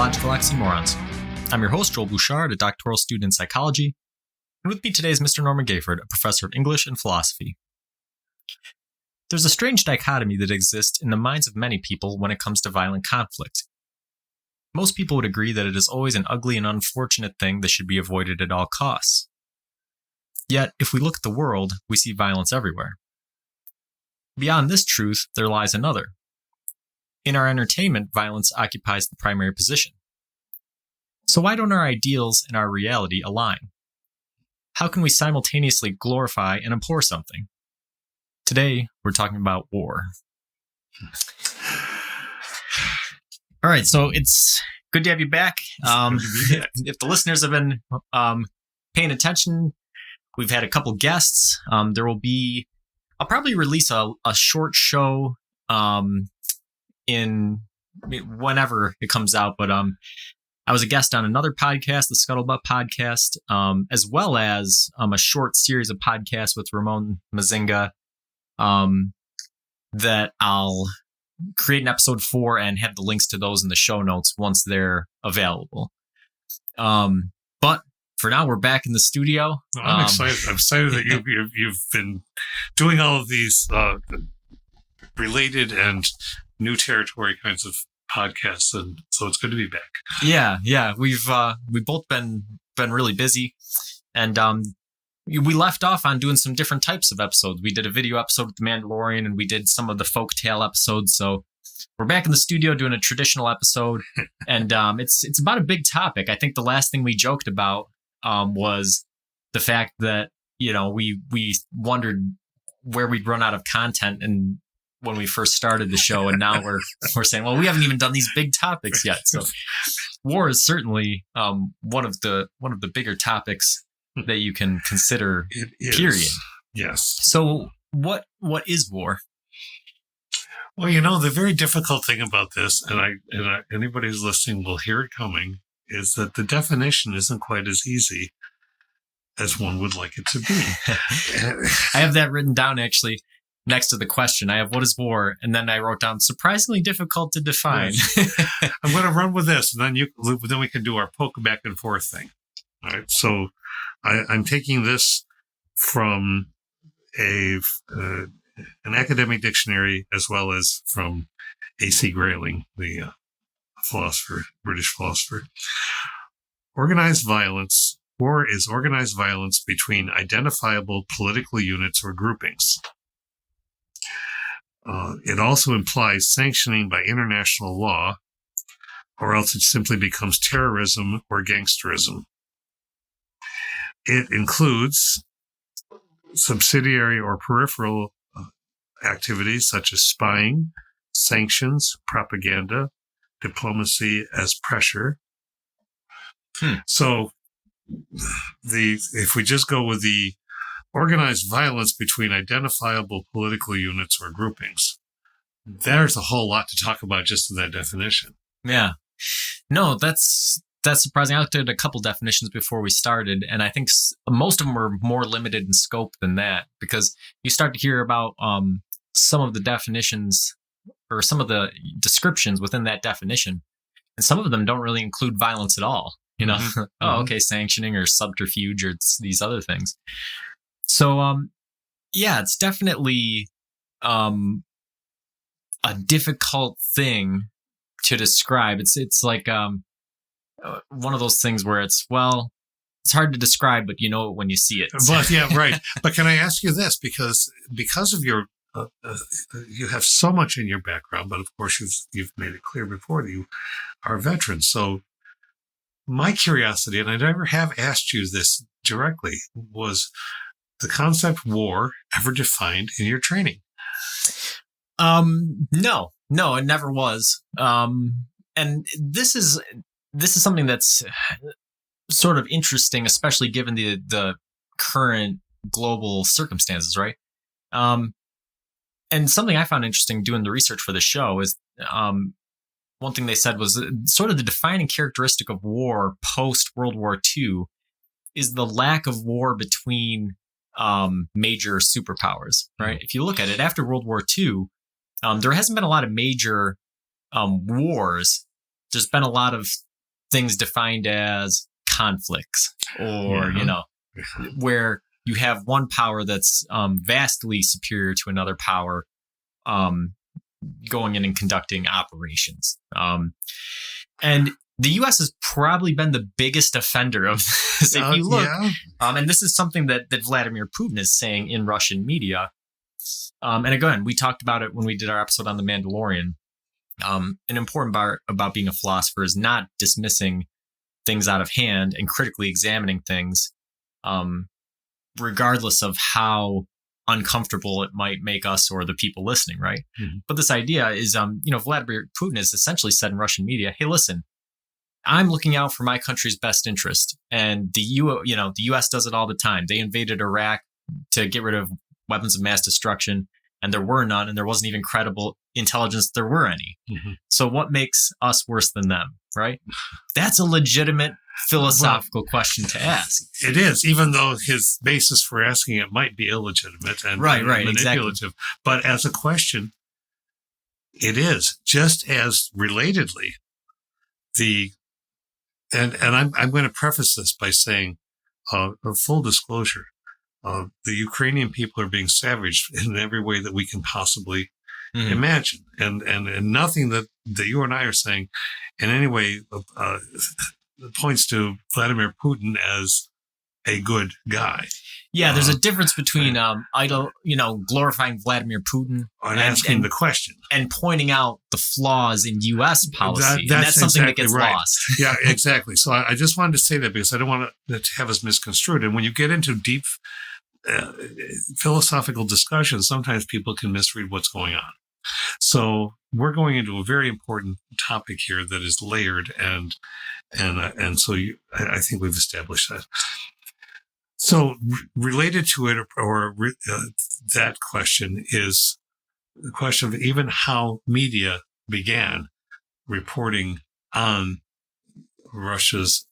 Logical Oxymorons. I'm your host, Joel Bouchard, a doctoral student in psychology, and with me today is Mr. Norman Gayford, a professor of English and philosophy. There's a strange dichotomy that exists in the minds of many people when it comes to violent conflict. Most people would agree that it is always an ugly and unfortunate thing that should be avoided at all costs. Yet, if we look at the world, we see violence everywhere. Beyond this truth, there lies another. In our entertainment, violence occupies the primary position. So why don't our ideals and our reality align? How can we simultaneously glorify and abhor something? Today, we're talking about war. All right, so it's good to have you back. If the listeners have been paying attention, we've had a couple guests. I'll probably release a short show in whenever it comes out, but I was a guest on another podcast, the Scuttlebutt podcast, as well as a short series of podcasts with Ramon Mazinga that I'll create an episode for and have the links to those in the show notes once they're available. But for now, we're back in the studio. I'm excited. I'm excited that you've been doing all of these related and new territory kinds of podcasts, and so it's good to be back. Yeah, we've both been really busy, and we left off on doing some different types of episodes. We did a video episode with The Mandalorian, and we did some of the folktale episodes. So we're back in the studio doing a traditional episode, and it's about a big topic. I think the last thing we joked about was the fact that we wondered where we'd run out of content and when we first started the show, and now we're saying, well, we haven't even done these big topics yet. So war is certainly one of the bigger topics that you can consider. It is. Period. Yes. So what is war? Well, the very difficult thing about this, and anybody who's listening will hear it coming, is that the definition isn't quite as easy as one would like it to be. I have that written down actually. Next to the question, I have what is war, and then I wrote down surprisingly difficult to define. Yes. I'm going to run with this, and then we can do our poke back and forth thing. All right. So I'm taking this from an academic dictionary as well as from A.C. Grayling, the British philosopher. Organized violence. War is organized violence between identifiable political units or groupings. It also implies sanctioning by international law, or else it simply becomes terrorism or gangsterism. It includes subsidiary or peripheral activities such as spying, sanctions, propaganda, diplomacy as pressure. So if we just go with the organized violence between identifiable political units or groupings, there's a whole lot to talk about just in that definition. Yeah. No, that's surprising. I looked at a couple definitions before we started, and I think most of them were more limited in scope than that, because you start to hear about some of the definitions or some of the descriptions within that definition, and some of them don't really include violence at all. Mm-hmm. Okay, sanctioning or subterfuge or these other things. So, it's definitely a difficult thing to describe. It's like one of those things where it's hard to describe, but you know it when you see it. But yeah, right. But can I ask you this? Because of your, you have so much in your background, but of course you've made it clear before that you are a veteran. So my curiosity, and I never have asked you this directly, was the concept war ever defined in your training? No, it never was. And this is something that's sort of interesting, especially given the current global circumstances, right? And something I found interesting doing the research for the show is one thing they said was sort of the defining characteristic of war post World War II is the lack of war between major superpowers, right? If you look at it, after World War II, there hasn't been a lot of major wars. There's been a lot of things defined as conflicts or, where you have one power that's vastly superior to another power going in and conducting operations. And the U.S. has probably been the biggest offender of this. If you look, and this is something that Vladimir Putin is saying in Russian media. And again, we talked about it when we did our episode on The Mandalorian. An important part about being a philosopher is not dismissing things out of hand and critically examining things, regardless of how uncomfortable it might make us or the people listening, right? Mm-hmm. But this idea is, Vladimir Putin has essentially said in Russian media, hey, listen, I'm looking out for my country's best interest. And the U.S. does it all the time. They invaded Iraq to get rid of weapons of mass destruction, and there were none, and there wasn't even credible intelligence there were any. Mm-hmm. So what makes us worse than them, right? That's a legitimate philosophical question to ask. It is, even though his basis for asking it might be illegitimate and manipulative. Exactly. But as a question, it is. Just as relatedly, and I'm going to preface this by saying, full disclosure, the Ukrainian people are being savaged in every way that we can possibly imagine, and nothing that you and I are saying in any way points to Vladimir Putin as a good guy. Yeah, there's a difference between glorifying Vladimir Putin and asking the question and pointing out the flaws in U.S. policy. That's something that gets lost. Yeah, exactly. So I just wanted to say that because I don't want to have us misconstrued. And when you get into deep philosophical discussions, sometimes people can misread what's going on. So we're going into a very important topic here that is layered, and so I think we've established that. So related to it, or that question is the question of even how media began reporting on Russia's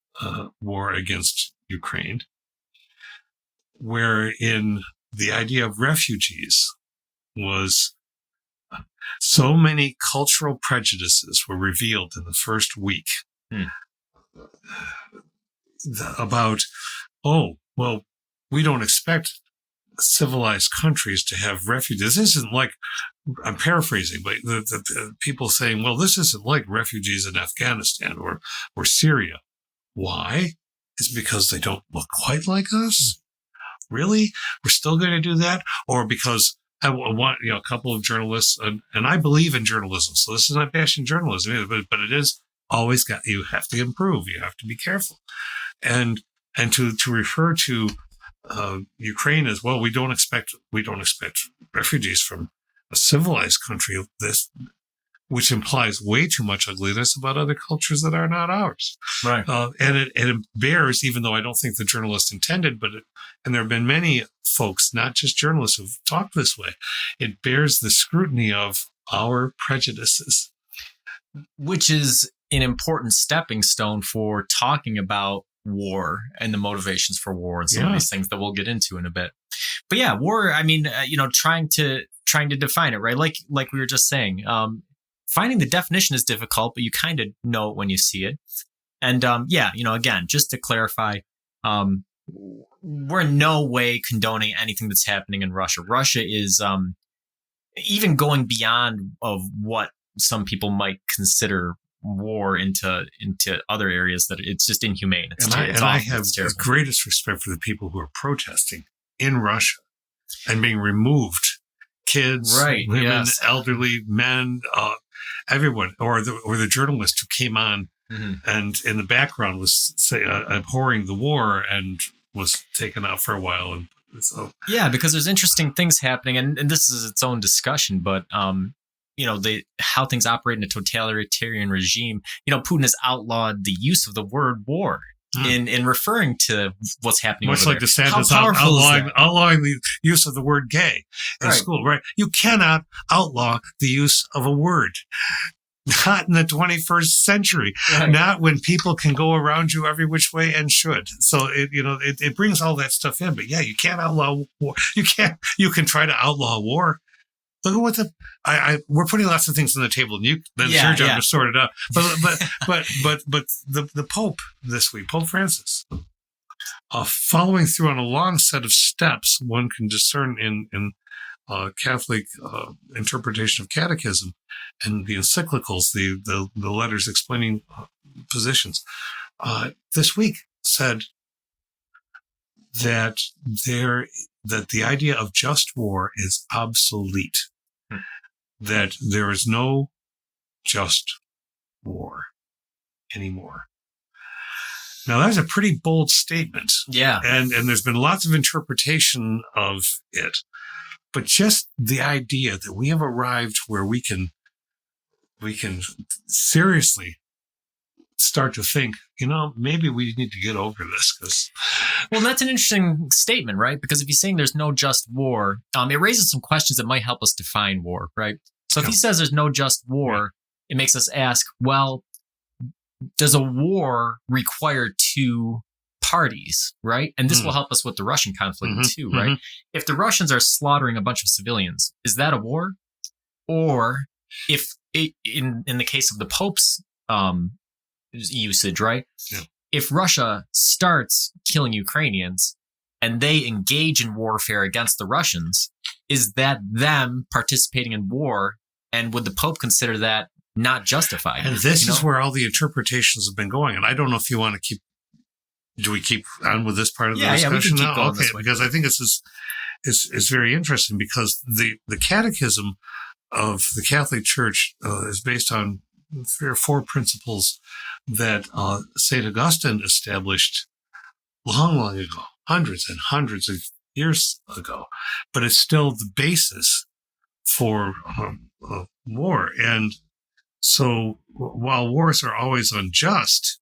war against Ukraine, wherein the idea of refugees was so many cultural prejudices were revealed in the first week about, well, we don't expect civilized countries to have refugees. This isn't like, I'm paraphrasing, but the people saying, well, this isn't like refugees in Afghanistan or Syria. Why? It's because they don't look quite like us? Really? We're still going to do that? Or because I want, a couple of journalists, and I believe in journalism, so this is not bashing journalism, but it is always you have to improve, you have to be careful. And to refer to Ukraine as, well, we don't expect refugees from a civilized country, which implies way too much ugliness about other cultures that are not ours. Right. And it bears, even though I don't think the journalist intended, and there have been many folks, not just journalists, who've talked this way, it bears the scrutiny of our prejudices. Which is an important stepping stone for talking about war and the motivations for war and some of these things that we'll get into in a bit. But yeah, war, I mean, trying to define it, right? Like we were just saying, finding the definition is difficult, but you kind of know it when you see it. And again, just to clarify, we're in no way condoning anything that's happening in Russia. Russia is even going beyond of what some people might consider war into other areas that it's just inhumane. I have the greatest respect for the people who are protesting in Russia and being removed. Kids, women, elderly, men, everyone, or the journalist who came on and in the background was abhorring the war and was taken out for a while. And so because there's interesting things happening, and this is its own discussion, but how things operate in a totalitarian regime. Putin has outlawed the use of the word war in referring to what's happening. Much like DeSantis outlawing the use of the word gay in school, right? You cannot outlaw the use of a word. Not in the 21st century. Right. Not when people can go around you every which way and should. So it brings all that stuff in. But yeah, you can't outlaw war. You can try to outlaw war, Look at what we're putting lots of things on the table, and it's your job to sort it out. But the Pope this week, Pope Francis, following through on a long set of steps one can discern in Catholic interpretation of catechism and the encyclicals, the letters explaining positions, this week said that the idea of just war is obsolete. That there is no just war anymore. Now, that's a pretty bold statement. Yeah. And there's been lots of interpretation of it. But just the idea that we have arrived where we can seriously start to think, maybe we need to get over this. Well, that's an interesting statement, right? Because if he's saying there's no just war, it raises some questions that might help us define war, right? So if he says there's no just war, it makes us ask, well, does a war require two parties, right? And this will help us with the Russian conflict too, right? If the Russians are slaughtering a bunch of civilians, is that a war? Or if in the case of the Pope's usage, right? Yeah. If Russia starts killing Ukrainians and they engage in warfare against the Russians, is that them participating in war? And would the Pope consider that not justified? And this is where all the interpretations have been going. And I don't know if you want to do we keep on with this part of the discussion? Yeah, we can keep going this way. Because I think this is very interesting, because the catechism of the Catholic Church is based on 3 or 4 principles that St. Augustine established long ago, hundreds and hundreds of years ago. But it's still the basis for war. And so while wars are always unjust,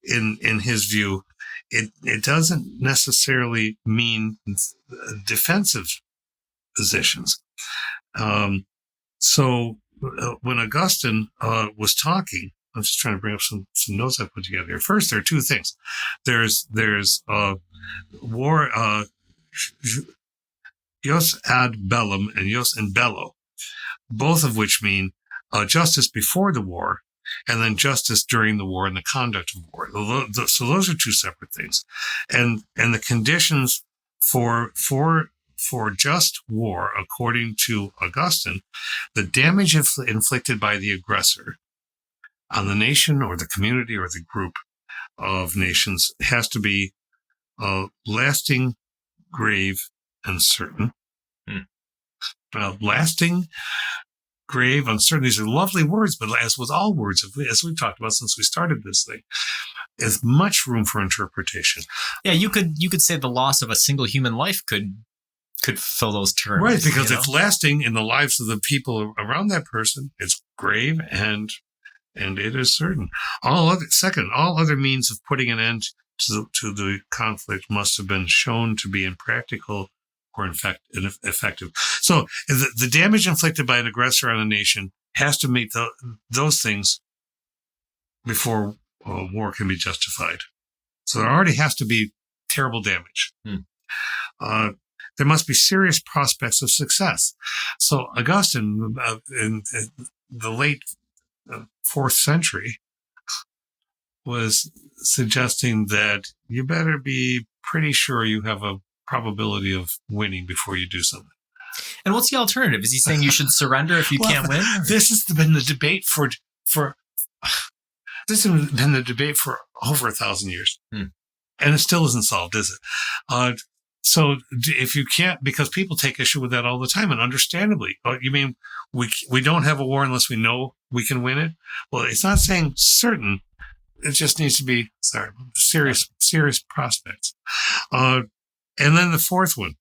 in his view, it doesn't necessarily mean defensive positions. So when Augustine was talking, I'm just trying to bring up some notes I put together here. First, there are 2 things. There's war, jus ad bellum and jus in bello, both of which mean justice before the war, and then justice during the war and the conduct of war. So those are 2 separate things. And the conditions for just war, according to Augustine, the damage inflicted by the aggressor on the nation or the community or the group of nations has to be lasting, grave, and certain. Lasting, grave, uncertain. These are lovely words, but as with all words, as we've talked about since we started this thing, there's much room for interpretation. Yeah, you could say the loss of a single human life could fill those terms. Right, because it's lasting in the lives of the people around that person. It's grave and it is certain. All other means of putting an end to the conflict must have been shown to be impractical or effective. So the damage inflicted by an aggressor on a nation has to meet those things before war can be justified. So there already has to be terrible damage. There must be serious prospects of success. So Augustine, in the late 4th century, was suggesting that you better be pretty sure you have a probability of winning before you do something. And what's the alternative? Is he saying you should surrender if you can't win? This has been the debate for over 1,000 years, and it still isn't solved, is it? So if you can't, because people take issue with that all the time, and understandably, you mean we don't have a war unless we know we can win it? Well, it's not saying certain. It just needs to be serious prospects. And then the 4th one,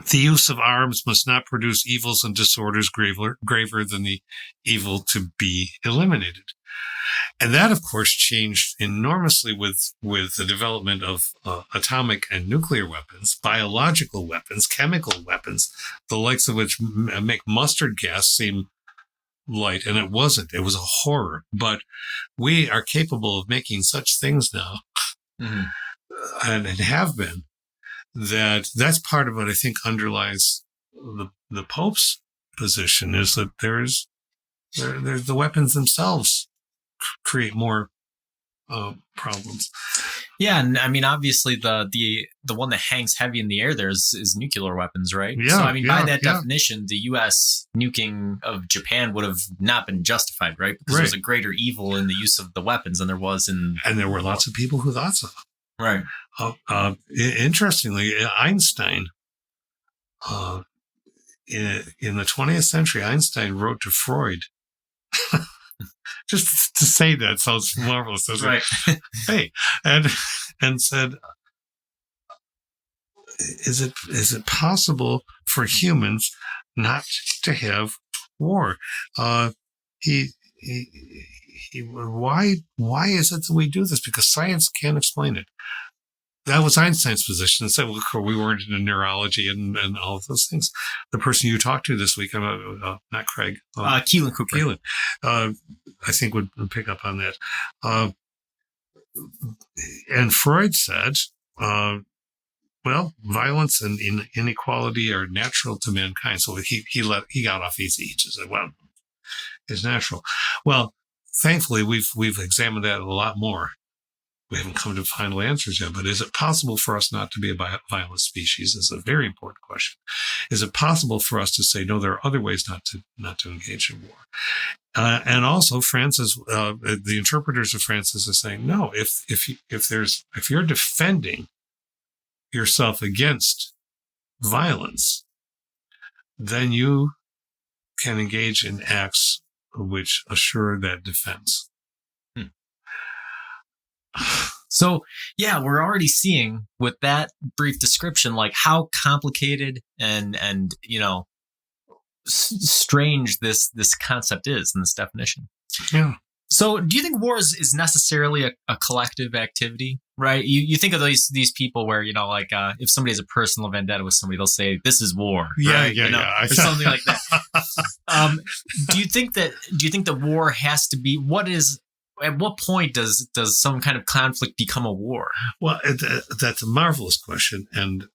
the use of arms must not produce evils and disorders graver than the evil to be eliminated. And that, of course, changed enormously with the development of atomic and nuclear weapons, biological weapons, chemical weapons, the likes of which make mustard gas seem light. And it wasn't. It was a horror. But we are capable of making such things now, and have been, that's part of what I think underlies the Pope's position is that there's the weapons themselves create more problems. Yeah, and I mean, obviously, the one that hangs heavy in the air there is nuclear weapons, right? Yeah, so, I mean, by that definition, the U.S. nuking of Japan would have not been justified, right? Because there was a greater evil in the use of the weapons than there was in... And there were lots of people who thought so. Right. Interestingly, Einstein, in the 20th century, Einstein wrote to Freud. Just to say that sounds marvelous, doesn't right. it? Hey, and said, is it possible for humans not to have war? Why is it that we do this? Because science can't explain it. That was Einstein's position. And said, well, we weren't into neurology and all of those things. The person you talked to this week, not Craig. Keelan Cooper. Keelan, I think would pick up on that. And Freud said, well, violence and inequality are natural to mankind. So he got off easy. He just said, well, it's natural. Well, thankfully, we've examined that a lot more. We haven't come to final answers yet, but is it possible for us not to be a violent species? Is a very important question. Is it possible for us to say, no, there are other ways not to engage in war? And also Francis, the interpreters of Francis are saying, no, if you're defending yourself against violence, then you can engage in acts which assure that defense. So, yeah, we're already seeing with that brief description, like how complicated and strange this concept is in this definition. Yeah. So do you think war is necessarily a collective activity, right? You think of these people where, if somebody has a personal vendetta with somebody, they'll say, this is war. Yeah, right? yeah. Or something like that. Do you think that war has to be, at what point does some kind of conflict become a war? Well, that's a marvelous question. And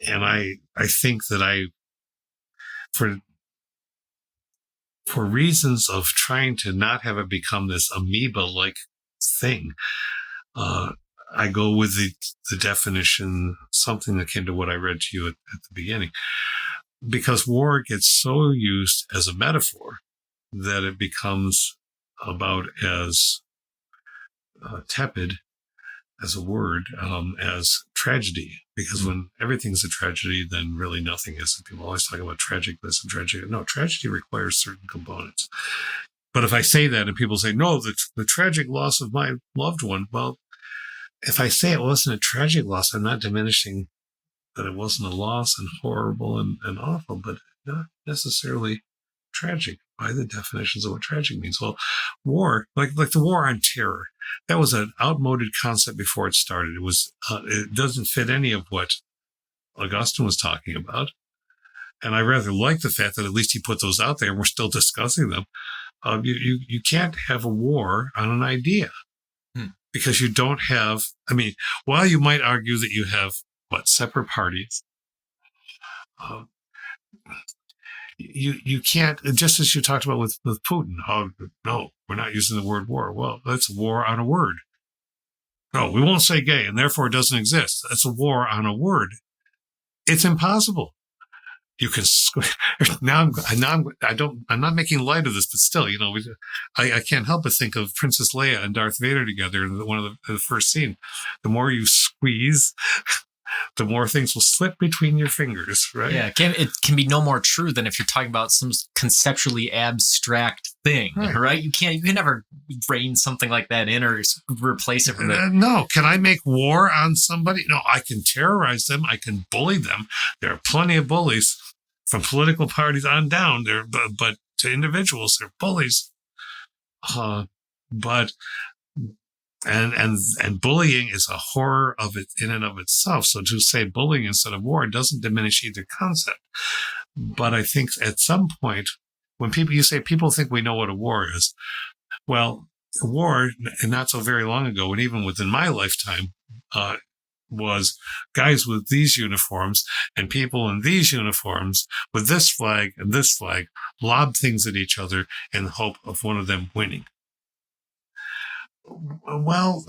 I think that for reasons of trying to not have it become this amoeba-like thing, I go with the definition, something akin to what I read to you at the beginning, because war gets so used as a metaphor that it becomes about as tepid as a word as tragedy, because when everything's a tragedy, then really nothing is. And people always talk about tragic this and tragic. No, tragedy requires certain components. But if I say that and people say, no, the tragic loss of my loved one, well, if I say it wasn't a tragic loss, I'm not diminishing that it wasn't a loss and horrible and awful, but not necessarily tragic by the definitions of what tragic means. Well, war, like the war on terror, that was an outmoded concept before it started. It doesn't fit any of what Augustine was talking about. And I rather like the fact that at least he put those out there and we're still discussing them. You can't have a war on an idea because you don't have, while you might argue that you have separate parties, you can't, just as you talked about with Putin. Oh, no, we're not using the word war. Well, that's a war on a word. No, we won't say gay, and therefore it doesn't exist. That's a war on a word. It's impossible. You can I'm not making light of this, but still, I can't help but think of Princess Leia and Darth Vader together in one of the first scene. The more you squeeze, the more things will slip between your fingers, right? Yeah, it can be no more true than if you're talking about some conceptually abstract thing, right? You can never rein something like that in or replace it from it. No, can I make war on somebody? No, I can terrorize them. I can bully them. There are plenty of bullies from political parties on down there, but to individuals, they're bullies. And bullying is a horror of it in and of itself. So to say bullying instead of war doesn't diminish either concept. But I think at some point, when you say people think we know what a war is, well, a war, and not so very long ago, and even within my lifetime, was guys with these uniforms and people in these uniforms with this flag and this flag lob things at each other in the hope of one of them winning. Well,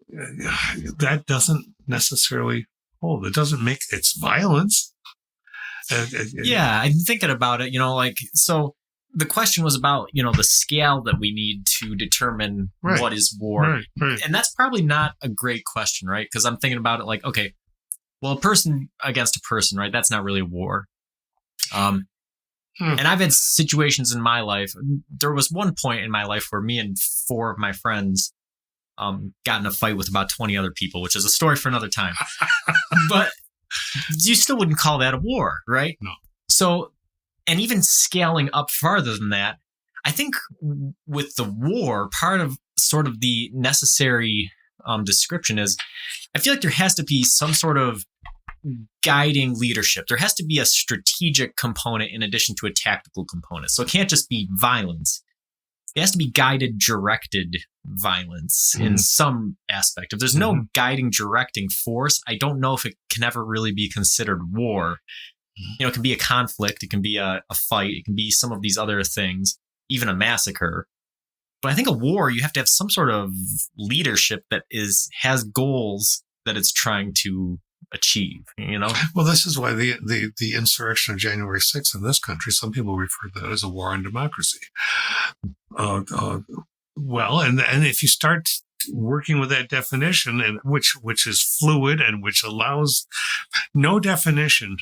that doesn't necessarily hold. It doesn't make it's violence. Yeah, I'm thinking about it, so the question was about, the scale that we need to determine what is war. Right. And that's probably not a great question, right? Because I'm thinking about it like, okay, well, a person against a person, right? That's not really a war. And I've had situations in my life. There was one point in my life where me and 4 of my friends got in a fight with about 20 other people, which is a story for another time. But you still wouldn't call that a war, right? No. So, and even scaling up farther than that, I think with the war, part of sort of the necessary description is, I feel like there has to be some sort of guiding leadership. There has to be a strategic component in addition to a tactical component. So it can't just be violence. It has to be guided, directed violence in some aspect. If there's no guiding, directing force, I don't know if it can ever really be considered war. It can be a conflict, it can be a fight, it can be some of these other things, even a massacre. But I think a war, you have to have some sort of leadership that has goals that it's trying to achieve, Well, this is why the insurrection of January 6th in this country, some people refer to that as a war on democracy. Well, and if you start working with that definition, and which is fluid and which allows no definition,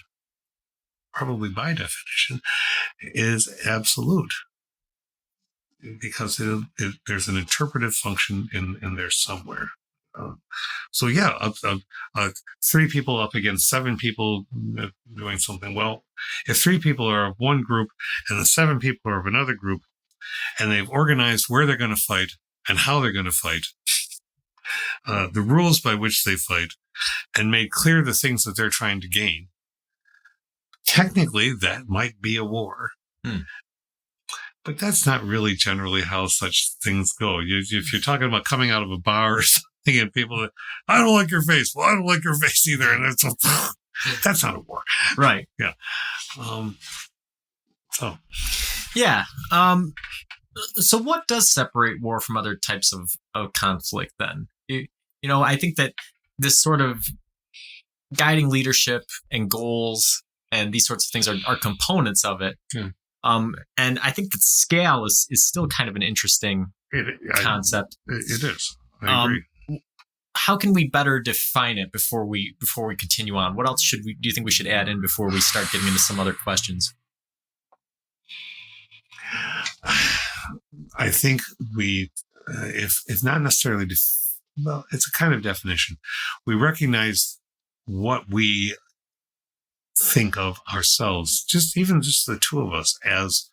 probably by definition, is absolute, because there's an interpretive function in there somewhere. So yeah, 3 people up against 7 people doing something. Well, if 3 people are of one group and the 7 people are of another group, and they've organized where they're going to fight and how they're going to fight, the rules by which they fight, and made clear the things that they're trying to gain, technically that might be a war. But that's not really generally how such things go. If you're talking about coming out of a bar or something and people that, I don't like your face. Well, I don't like your face either. And that's not a war. Right. Yeah. Yeah. So what does separate war from other types of conflict then? I think that this sort of guiding leadership and goals and these sorts of things are components of it. Yeah. And I think that scale is still kind of an interesting concept. It is. I agree. How can we better define it before we continue on? What else do you think we should add in before we start getting into some other questions? I think we, if not necessarily, it's a kind of definition. We recognize what we think of ourselves, just the 2 of us, as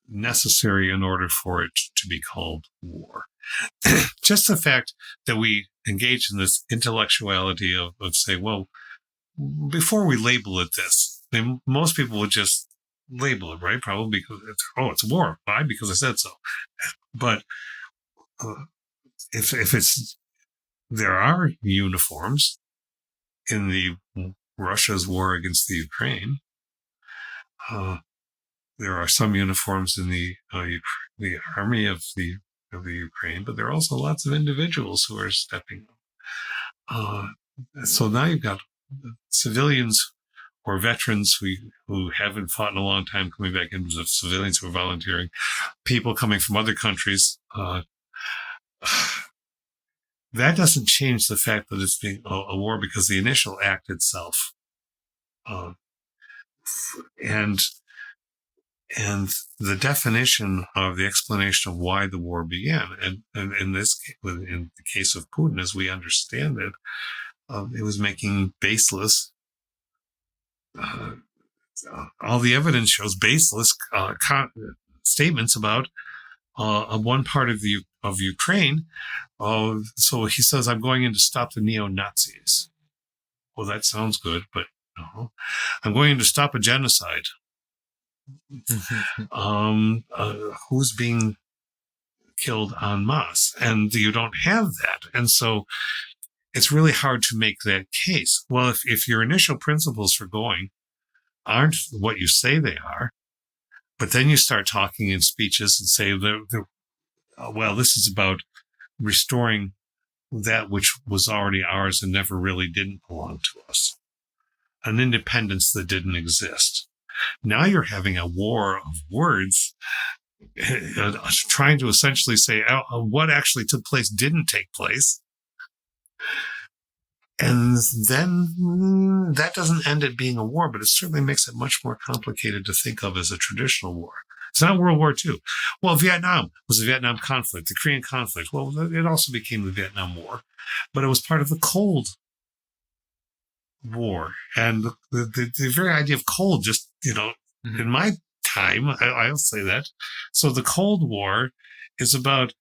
necessary in order for it to be called war. Just the fact that we engage in this intellectuality of say, well, before we label it this, most people would just label it, right? Probably because it's a war. Why? Because I said so. But if it's, there are uniforms in the Russia's war against the Ukraine. There are some uniforms in the army of the Ukraine, but there are also lots of individuals who are stepping up. So now you've got civilians or veterans who haven't fought in a long time coming back in, civilians who are volunteering, people coming from other countries. That doesn't change the fact that it's being a war, because the initial act itself, and the definition of the explanation of why the war began, and in the case of Putin, as we understand it, it was making baseless. All the evidence shows baseless statements about one part of Ukraine. So he says, I'm going in to stop the neo-Nazis. Well, that sounds good, but no. I'm going in to stop a genocide. Who's being killed en masse, and you don't have that. And so it's really hard to make that case. Well, if your initial principles for going aren't what you say they are, but then you start talking in speeches and say, well, this is about restoring that which was already ours and never really didn't belong to us, an independence that didn't exist. Now you're having a war of words, trying to essentially say what actually took place didn't take place. And then that doesn't end it being a war, but it certainly makes it much more complicated to think of as a traditional war. It's not World War II. Well, Vietnam was the Vietnam conflict, the Korean conflict. Well, it also became the Vietnam War, but it was part of the Cold War. And the very idea of cold, just, in my time, I'll say that. So the Cold War is about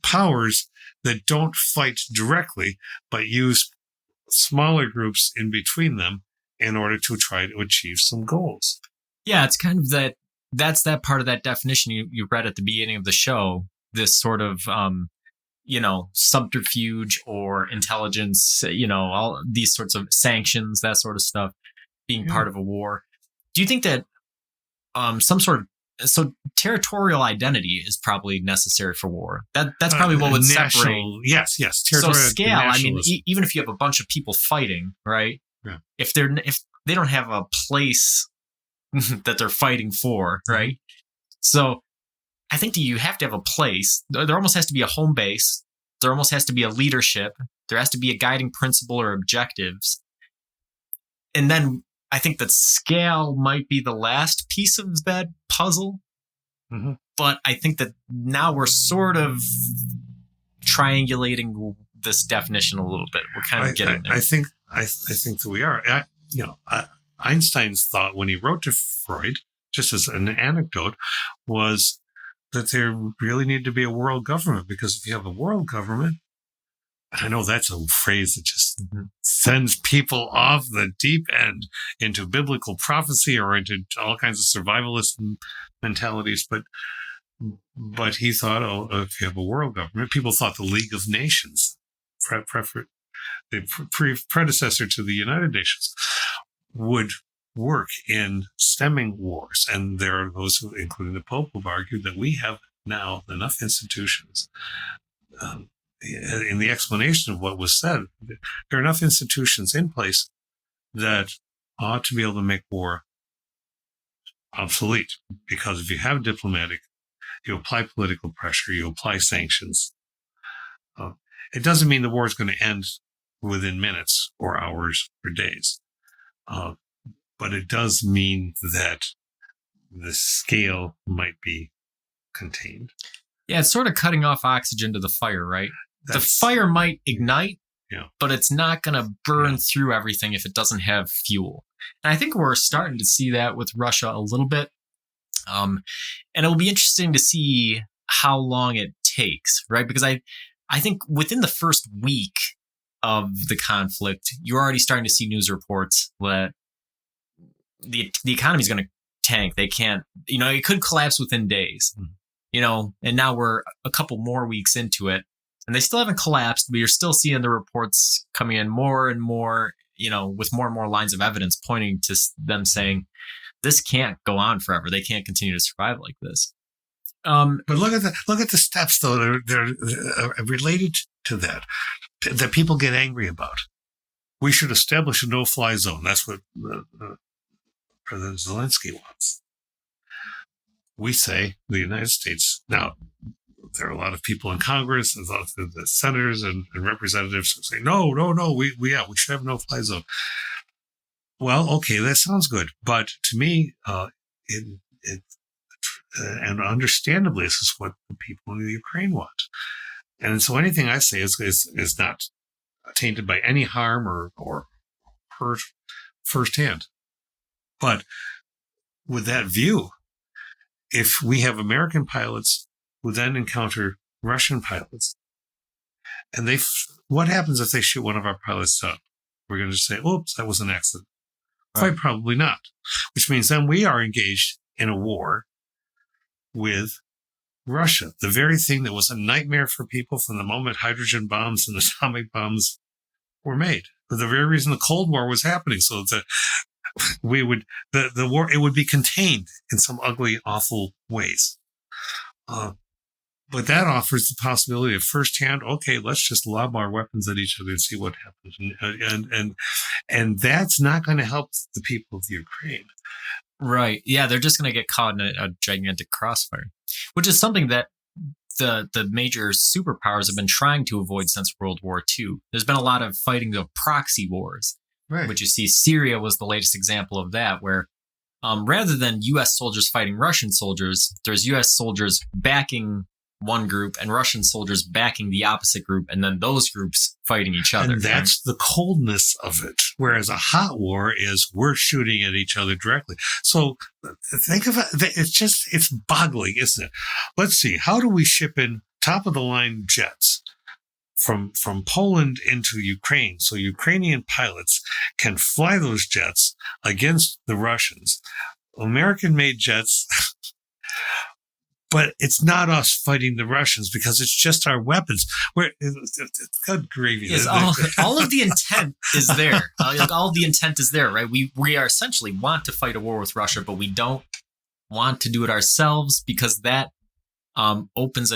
powers that don't fight directly, but use smaller groups in between them in order to try to achieve some goals. Yeah, it's kind of that's that part of that definition you read at the beginning of the show, this sort of, subterfuge or intelligence, all these sorts of sanctions, that sort of stuff, being part of a war. Do you think that so territorial identity is probably necessary for war? That's probably what would separate. Yes. So scale. I mean, even if you have a bunch of people fighting, right? Yeah. If they don't have a place that they're fighting for, right? So I think that you have to have a place. There almost has to be a home base. There almost has to be a leadership. There has to be a guiding principle or objectives. And then I think that scale might be the last piece of that puzzle. Mm-hmm. But I think that now we're sort of triangulating this definition a little bit. We're kind of getting there. I think that we are. Einstein's thought when he wrote to Freud, just as an anecdote, was that there really needed to be a world government, because if you have a world government, I know that's a phrase that just sends people off the deep end into biblical prophecy or into all kinds of survivalist mentalities. But he thought, if you have a world government, people thought the League of Nations, the predecessor to the United Nations, would work in stemming wars. And there are those who, including the Pope, who have argued that we have now enough institutions. In the explanation of what was said, there are enough institutions in place that ought to be able to make war obsolete. Because if you have diplomatic, you apply political pressure, you apply sanctions. It doesn't mean the war is going to end within minutes or hours or days. But it does mean that the scale might be contained. Yeah, it's sort of cutting off oxygen to the fire, right? The fire might ignite, but it's not going to burn through everything if it doesn't have fuel. And I think we're starting to see that with Russia a little bit. And it will be interesting to see how long it takes, right? Because I think within the first week of the conflict, you're already starting to see news reports that the economy is going to tank. They can't, it could collapse within days, and now we're a couple more weeks into it and they still haven't collapsed, but you're still seeing the reports coming in more and more, with more and more lines of evidence pointing to them saying this can't go on forever. They can't continue to survive like this. But look at the steps though. They're related to that people get angry about. We should establish a no-fly zone. That's what President Zelensky wants. We say the United States. Now, there are a lot of people in Congress, and the senators and representatives who say, no, we should have a no-fly zone. Well, okay, that sounds good, but to me, and understandably, this is what the people in the Ukraine want. And so anything I say is not tainted by any harm or hurt firsthand. But with that view, if we have American pilots who then encounter Russian pilots, and what happens if they shoot one of our pilots down? We're going to say, oops, that was an accident. Right. Quite probably not. Which means then we are engaged in a war with Russia, the very thing that was a nightmare for people from the moment hydrogen bombs and atomic bombs were made. For the very reason the Cold War was happening, so that the war, it would be contained in some ugly, awful ways. But that offers the possibility of firsthand, okay, let's just lob our weapons at each other and see what happens. And that's not going to help the people of Ukraine. Right. Yeah, they're just going to get caught in a gigantic crossfire, which is something that the major superpowers have been trying to avoid since World War II. There's been a lot of fighting of proxy wars, right? Which you see, Syria was the latest example of that, where rather than U.S. soldiers fighting Russian soldiers, there's U.S. soldiers backing one group and Russian soldiers backing the opposite group, and then those groups fighting each other. And that's the coldness of it. Whereas a hot war is we're shooting at each other directly. So think of it. It's boggling, isn't it? Let's see. How do we ship in top of the line jets from Poland into Ukraine so Ukrainian pilots can fly those jets against the Russians? American-made jets. But it's not us fighting the Russians because it's just our weapons. Good gravy. Yes, all of the intent is there. All the intent is there, right? We are essentially want to fight a war with Russia, but we don't want to do it ourselves because that opens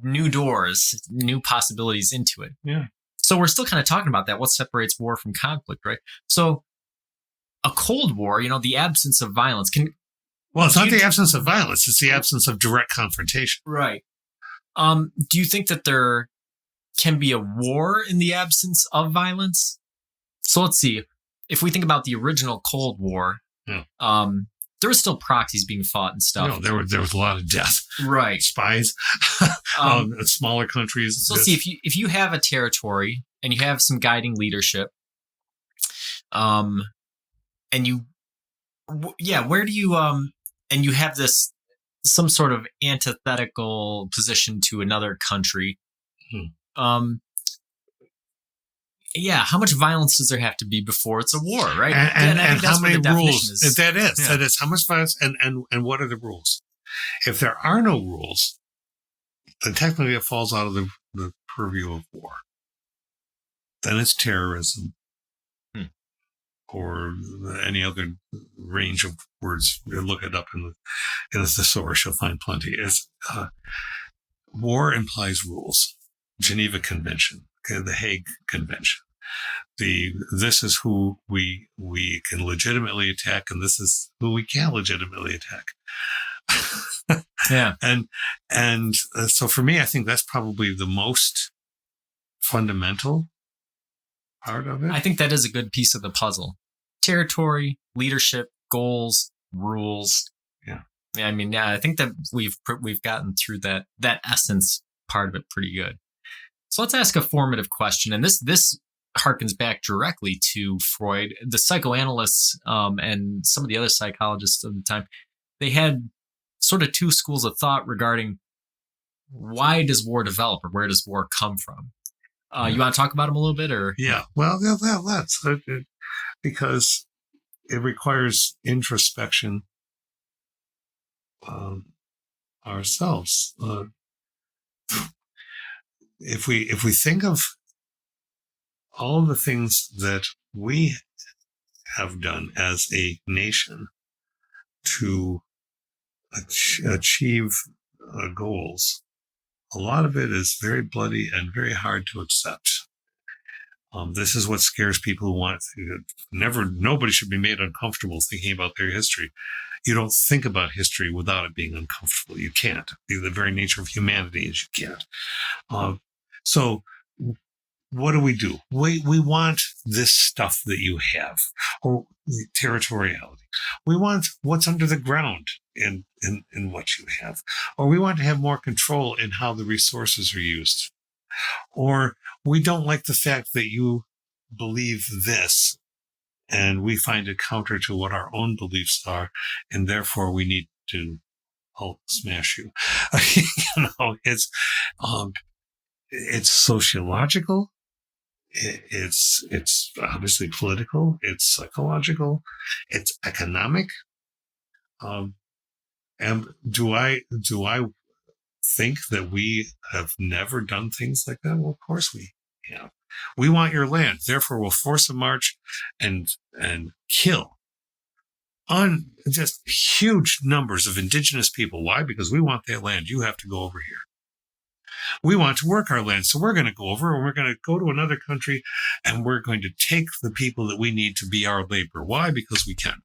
new doors, new possibilities into it. Yeah. So we're still kind of talking about that. What separates war from conflict, right? So a Cold War, the absence of violence can. Well, it's not the absence of violence. It's the absence of direct confrontation. Right. Do you think that there can be a war in the absence of violence? So let's see. If we think about the original Cold War, there were still proxies being fought and stuff. No, there was a lot of death. Right. Spies. Smaller countries. So let's see. If you have a territory and you have some guiding leadership, and where do you and you have some sort of antithetical position to another country. How much violence does there have to be before it's a war, right? And how many rules? That Yeah. is how much violence and what are the rules? If there are no rules, then technically it falls out of the purview of war. Then it's terrorism. Or any other range of words. Look it up in the thesaurus, you'll find plenty. War implies rules. Geneva Convention, the Hague Convention. This is who we can legitimately attack, and this is who we can't legitimately attack. Yeah. And so for me, I think that's probably the most fundamental part of it. I think that is a good piece of the puzzle. Territory, leadership, goals, rules. Yeah. I mean, I think that we've gotten through that essence part of it pretty good. So let's ask a formative question, and this harkens back directly to Freud. The psychoanalysts and some of the other psychologists of the time, they had sort of two schools of thought regarding why does war develop or where does war come from. You want to talk about them a little bit, or? Yeah. Well, that's because it requires introspection ourselves. If we think of all of the things that we have done as a nation to achieve goals, a lot of it is very bloody and very hard to accept. This is what scares people who want to nobody should be made uncomfortable thinking about their history. You don't think about history without it being uncomfortable. You can't. The very nature of humanity is you can't. So what do? We want this stuff that you have, or territoriality. We want what's under the ground in what you have, or we want to have more control in how the resources are used. Or we don't like the fact that you believe this and we find it counter to what our own beliefs are, and therefore we need to smash you. It's sociological. It's obviously political. It's psychological. It's economic. And do I think that we have never done things like that? Well, of course we have. We want your land, therefore we'll force a march and kill on just huge numbers of indigenous people. Why? Because we want that land. You have to go over here. We want to work our land, so we're going to go over and we're going to go to another country and we're going to take the people that we need to be our labor. Why? Because we can.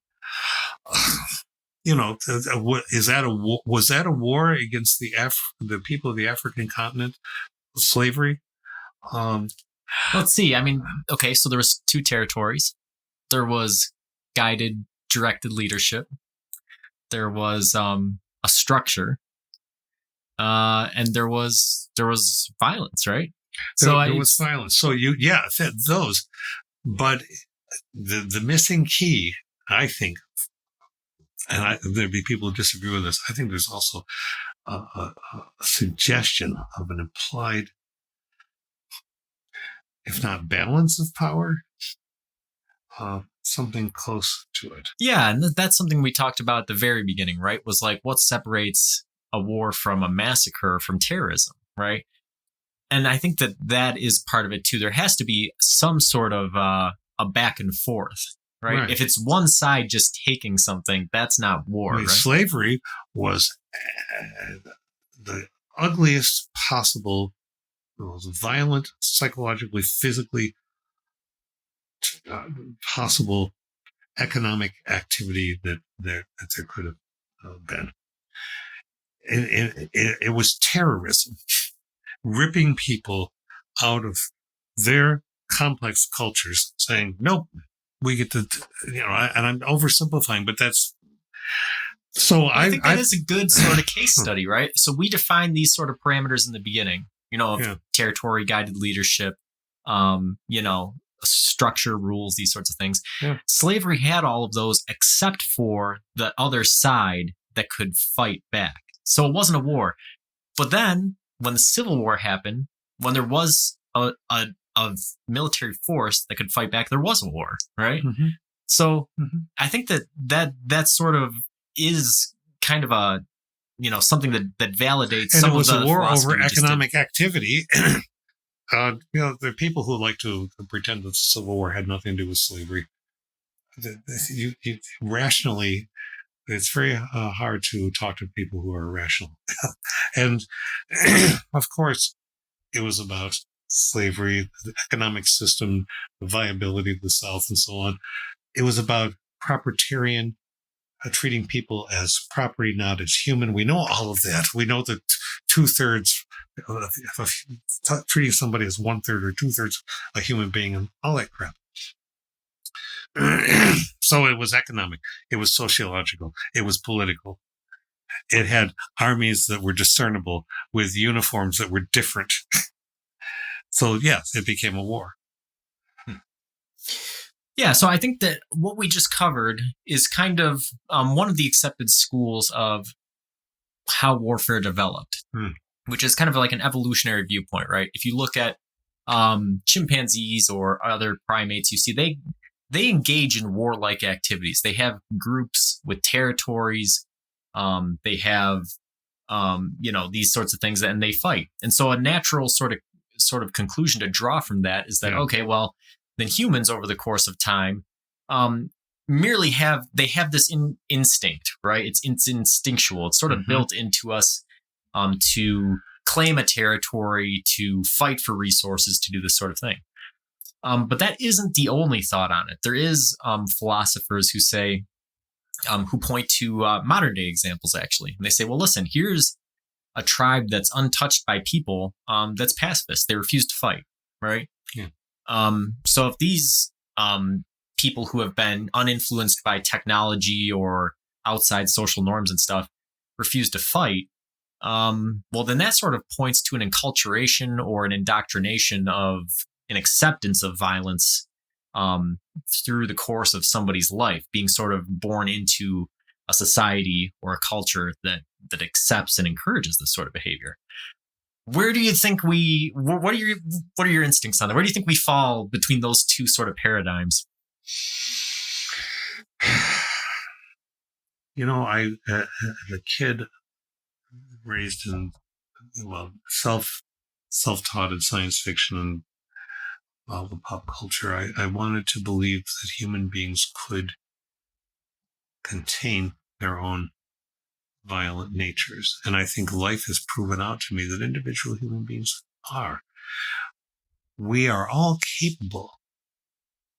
Was that a war against the people of the African continent? Slavery? Let's see. I mean, okay, so there was 2 territories. There was guided, directed leadership. There was a structure, and there was violence, right? There was violence. So those. But the missing key, I think, and there'd be people who disagree with this, I think there's also a suggestion of an implied, if not balance of power, something close to it. Yeah, and that's something we talked about at the very beginning, right? Was like, what separates a war from a massacre from terrorism, right? And I think that is part of it too. There has to be some sort of a back and forth, right? If it's one side just taking something, that's not war. Right? Slavery was the ugliest possible, violent, psychologically, physically possible economic activity that there could have been. It was terrorism, ripping people out of their complex cultures, saying, nope, we get to, and I'm oversimplifying, but that's, so I think that is a good sort of case study, right? So we define these sort of parameters in the beginning, of territory, guided leadership, structure, rules, these sorts of things. Yeah. Slavery had all of those except for the other side that could fight back. So it wasn't a war. But then when the Civil War happened, when there was a military force that could fight back, there was a war, right? Mm-hmm. So I think that sort of is kind of a, something that validates and some it was of the a war over economic activity. There are people who like to pretend that the Civil War had nothing to do with slavery. Rationally, it's very hard to talk to people who are irrational. And of course, it was about slavery, the economic system, the viability of the South, and so on. It was about propertarian, treating people as property, not as human. We know all of that. We know that 2/3, treating somebody as 1/3 or 2/3 a human being, and all that crap. So it was economic, it was sociological, it was political. It had armies that were discernible with uniforms that were different. So yes, it became a war. Yeah, so I think that what we just covered is kind of one of the accepted schools of how warfare developed, which is kind of like an evolutionary viewpoint, right? If you look at chimpanzees or other primates, you see they engage in warlike activities. They have groups with territories. They have, these sorts of things, and they fight. And so a natural sort of conclusion to draw from that is that, okay, well, then humans over the course of time merely have this instinct, right? It's instinctual. It's sort of built into us to claim a territory, to fight for resources, to do this sort of thing. But that isn't the only thought on it. There is philosophers who say, who point to modern day examples, actually. And they say, well, listen, here's a tribe that's untouched by people, that's pacifist. They refuse to fight, right? Yeah. So if these people who have been uninfluenced by technology or outside social norms and stuff refuse to fight, well, then that sort of points to an enculturation or an indoctrination of an acceptance of violence through the course of somebody's life, being sort of born into a society or a culture that accepts and encourages this sort of behavior. Where do you think what are your instincts on that? Where do you think we fall between those two sort of paradigms? I, as a kid raised in self-taught in science fiction and the pop culture, I wanted to believe that human beings could contain their own violent natures. And I think life has proven out to me that individual human beings are. We are all capable.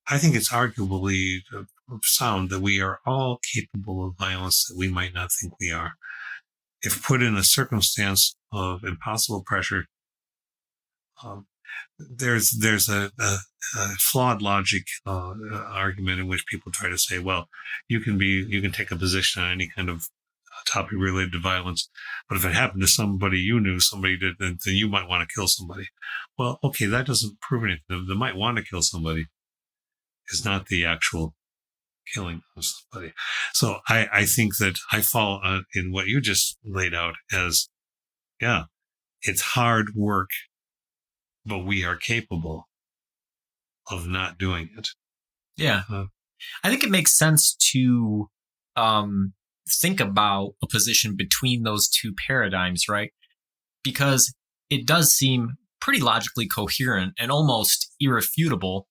I think it's arguably sound that we are all capable of violence that we might not think we are. If put in a circumstance of impossible pressure, there's a flawed logic argument in which people try to say, well, you can take a position on any kind of topic related to violence, but if it happened to somebody you knew, somebody did, then you might want to kill somebody. Well, okay, that doesn't prove anything. They might want to kill somebody is not the actual killing of somebody. So I think that I fall in what you just laid out as, yeah, it's hard work, but we are capable of not doing it. Yeah. I think it makes sense to think about a position between those two paradigms, right? Because it does seem pretty logically coherent and almost irrefutable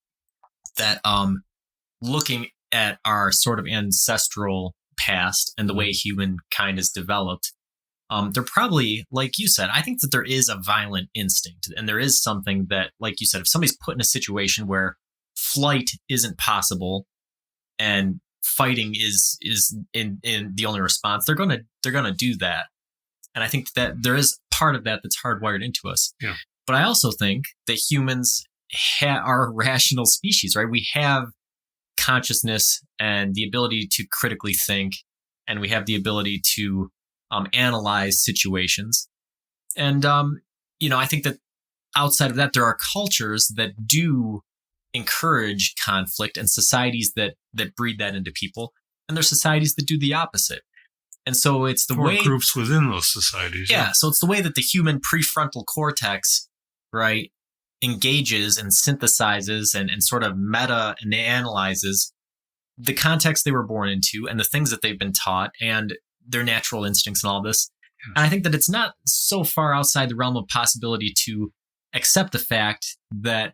that looking at our sort of ancestral past and the way humankind is developed, they're probably, like you said, I think that there is a violent instinct, and there is something that, like you said, if somebody's put in a situation where flight isn't possible and fighting is in the only response, they're gonna do that. And I think that there is part of that that's hardwired into us. Yeah. But I also think that humans are a rational species, right? We have consciousness and the ability to critically think, and we have the ability to analyze situations. And, I think that outside of that, there are cultures that do encourage conflict and societies that breed that into people. And there's societies that do the opposite. And so it's the way groups within those societies. Yeah. So it's the way that the human prefrontal cortex, right, engages and synthesizes and sort of meta and analyzes the context they were born into and the things that they've been taught and their natural instincts and all this. Yes. And I think that it's not so far outside the realm of possibility to accept the fact that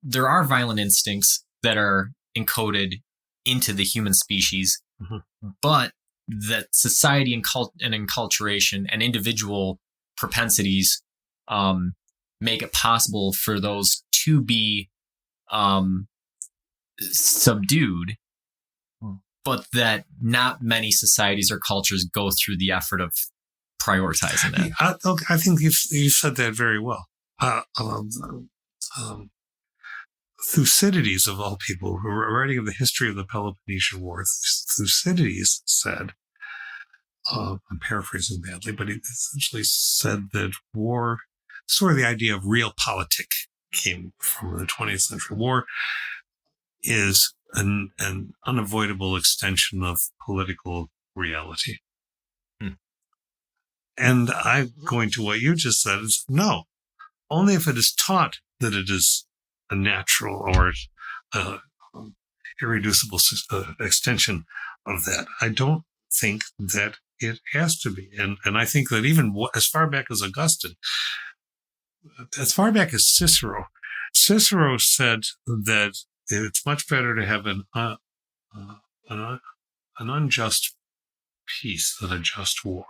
there are violent instincts that are encoded into the human species, but that society and enculturation and individual propensities make it possible for those to be subdued, but that not many societies or cultures go through the effort of prioritizing that. I think you said that very well. Thucydides, of all people, who were writing of the history of the Peloponnesian War, Thucydides said, I'm paraphrasing badly, but he essentially said that war, sort of the idea of realpolitik came from the 20th century. War is an unavoidable extension of political reality. And I'm going to what you just said is no, only if it is taught that it is a natural or irreducible extension of that. I don't think that it has to be. And I think that even as far back as Augustine, as far back as Cicero said that it's much better to have an unjust peace than a just war.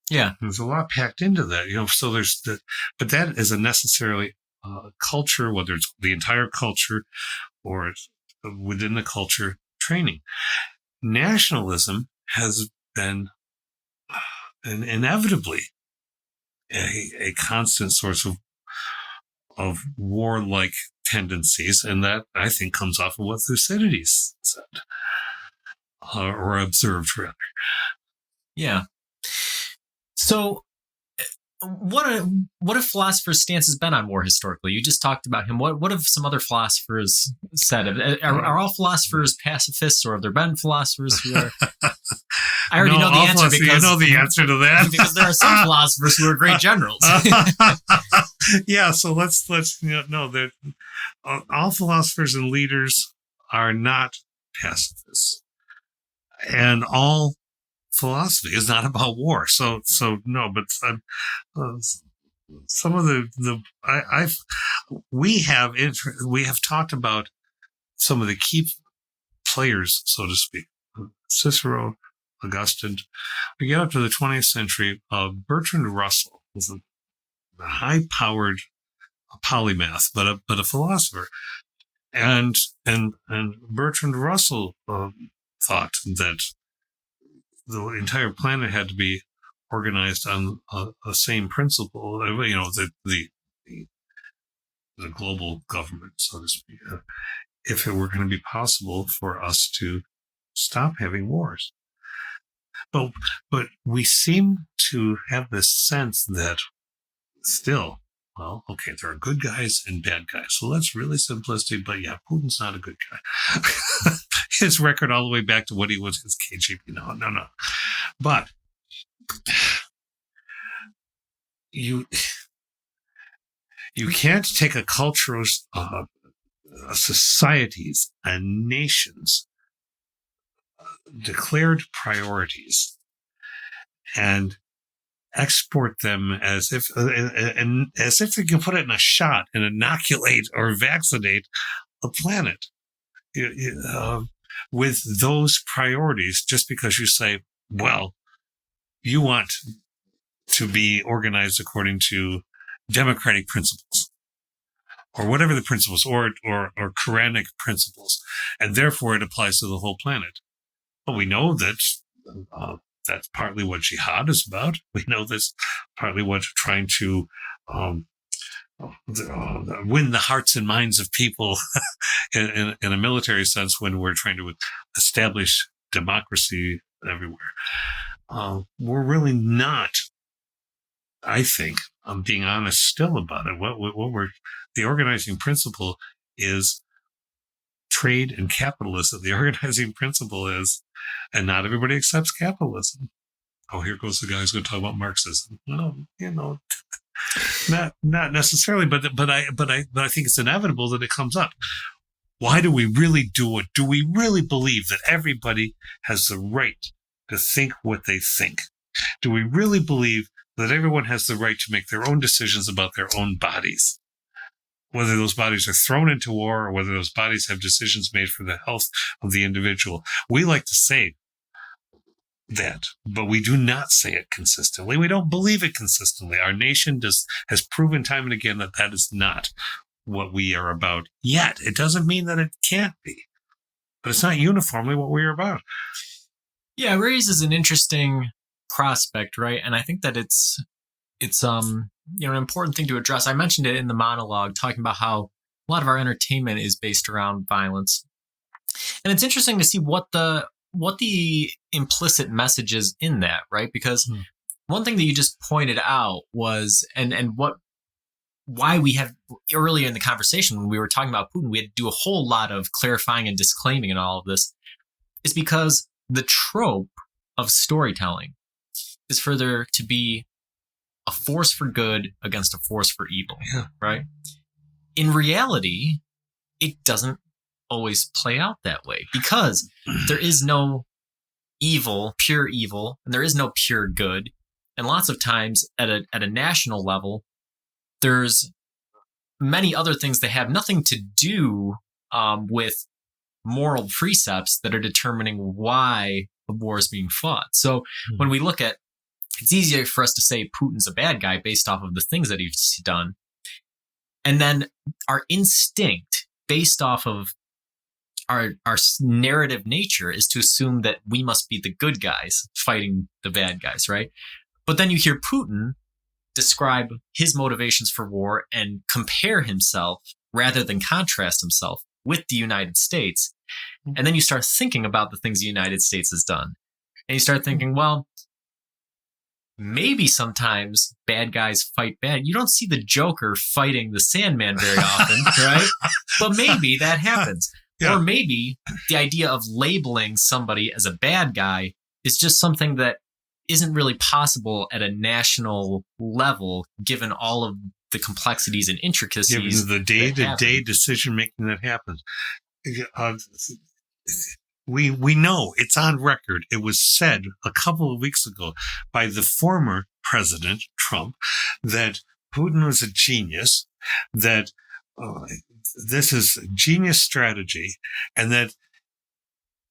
Yeah. There's a lot packed into that, so there's but that is a necessarily culture, whether it's the entire culture or it's within the culture training. Nationalism has been inevitably a constant source of warlike tendencies, and that I think comes off of what Thucydides said or observed rather. Yeah. So what have philosophers' stance has been on war historically? You just talked about him. What have some other philosophers said? Are all philosophers pacifists, or have there been philosophers who are? I already know the answer because you know the answer to that because there are some philosophers who are great generals. Yeah, so let's know that all philosophers and leaders are not pacifists, and all philosophy. It's not about war. So no, but some of we have talked about some of the key players, so to speak. Cicero, Augustine. We get up to the 20th century. Bertrand Russell was a high-powered polymath, but a philosopher. And Bertrand Russell thought that the entire planet had to be organized on a same principle. The global government, so to speak. If it were going to be possible for us to stop having wars. But we seem to have this sense that still, well, okay, there are good guys and bad guys. So that's really simplistic, but yeah, Putin's not a good guy. His record all the way back to what he was, his KGB. No. But you can't take a culture's societies and nations declared priorities and export them as if they can put it in a shot and inoculate or vaccinate a planet with those priorities, just because you say, well, you want to be organized according to democratic principles or whatever the principles or Quranic principles, and therefore it applies to the whole planet. But we know that that's partly what jihad is about. We know that's partly what trying to win the hearts and minds of people in a military sense when we're trying to establish democracy everywhere. We're really not, I think, I'm being honest still about it. The organizing principle is trade and capitalism. The organizing principle is, and not everybody accepts capitalism. Oh, here goes the guy who's going to talk about Marxism. Well, not necessarily, but I think it's inevitable that it comes up. Why do we really do it? Do we really believe that everybody has the right to think what they think? Do we really believe that everyone has the right to make their own decisions about their own bodies? Whether those bodies are thrown into war or whether those bodies have decisions made for the health of the individual. We like to say that, but we do not say it consistently. We don't believe it consistently. Our nation has proven time and again that is not what we are about yet. It doesn't mean that it can't be, but it's not uniformly what we are about. Yeah, it raises an interesting prospect, right? And I think that it's an important thing to address. I mentioned it in the monologue, talking about how a lot of our entertainment is based around violence. And it's interesting to see what the implicit message is in that, right? Because one thing that you just pointed out was, why we have earlier in the conversation when we were talking about Putin, we had to do a whole lot of clarifying and disclaiming and all of this, is because the trope of storytelling is for there to be a force for good against a force for evil, right? In reality, it doesn't always play out that way because there is no pure evil, and there is no pure good. And lots of times at a national level, there's many other things that have nothing to do with moral precepts that are determining why the war is being fought. So when we look at, it's easier for us to say Putin's a bad guy based off of the things that he's done. And then our instinct based off of our narrative nature is to assume that we must be the good guys fighting the bad guys, right? But then you hear Putin describe his motivations for war and compare himself rather than contrast himself with the United States. And then you start thinking about the things the United States has done. And you start thinking, well, maybe sometimes bad guys fight bad. You don't see the Joker fighting the Sandman very often, right? But maybe that happens. Yeah. Or maybe the idea of labeling somebody as a bad guy is just something that isn't really possible at a national level, given all of the complexities and intricacies. Given the day-to-day decision-making that happens. we know it's on record. It was said a couple of weeks ago by the former president, Trump, that Putin was a genius, that this is a genius strategy, and that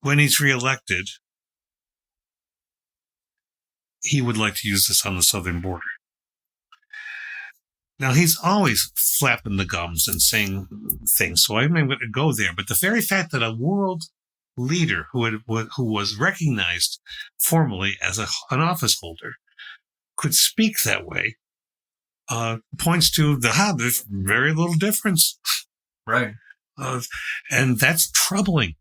when he's reelected, he would like to use this on the southern border. Now, he's always flapping the gums and saying things, so I'm not going to go there. But the very fact that a world leader who was recognized formally as an office holder could speak that way points to there's very little difference. Right. And that's troubling,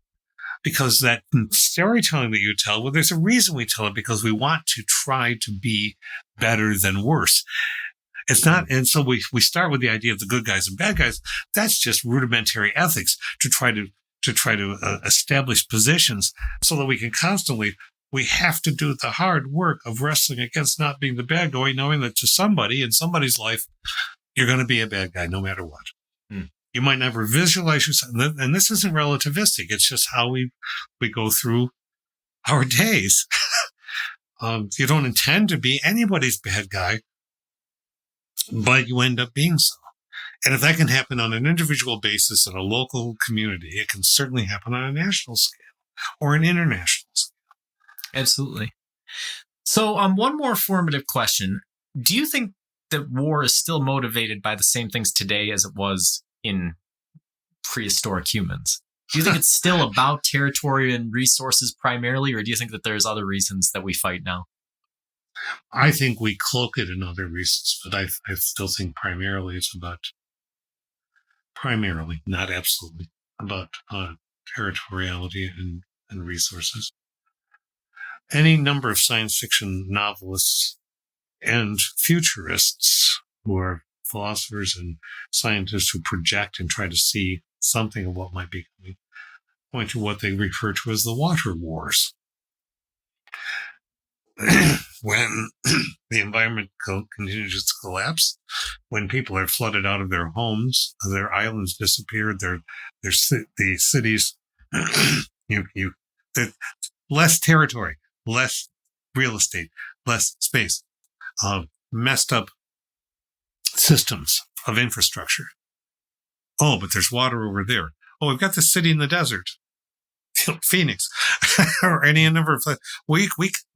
because that storytelling that you tell, well, there's a reason we tell it, because we want to try to be better than worse. It's not, and so we start with the idea of the good guys and bad guys. That's just rudimentary ethics to try to establish positions so that we can constantly. We have to do the hard work of wrestling against not being the bad guy, knowing that to somebody in somebody's life, you're going to be a bad guy no matter what. You might never visualize yourself, and this isn't relativistic. It's just how we go through our days. You don't intend to be anybody's bad guy, but you end up being so. And if that can happen on an individual basis in a local community, it can certainly happen on a national scale or an international scale. Absolutely. So, one more formative question. Do you think that war is still motivated by the same things today as it was in prehistoric humans? Do you think it's still about territory and resources primarily, or do you think that there's other reasons that we fight now? I think we cloak it in other reasons, but I still think primarily it's about, not absolutely, about territoriality and resources. Any number of science fiction novelists and futurists who are philosophers and scientists who project and try to see something of what might be coming point to what they refer to as the water wars. When the environment continues to collapse, when people are flooded out of their homes, their islands disappear, the cities, less territory, less real estate, less space, messed up systems of infrastructure. Oh, but there's water over there. Oh, we've got the city in the desert. Phoenix or any number of places. We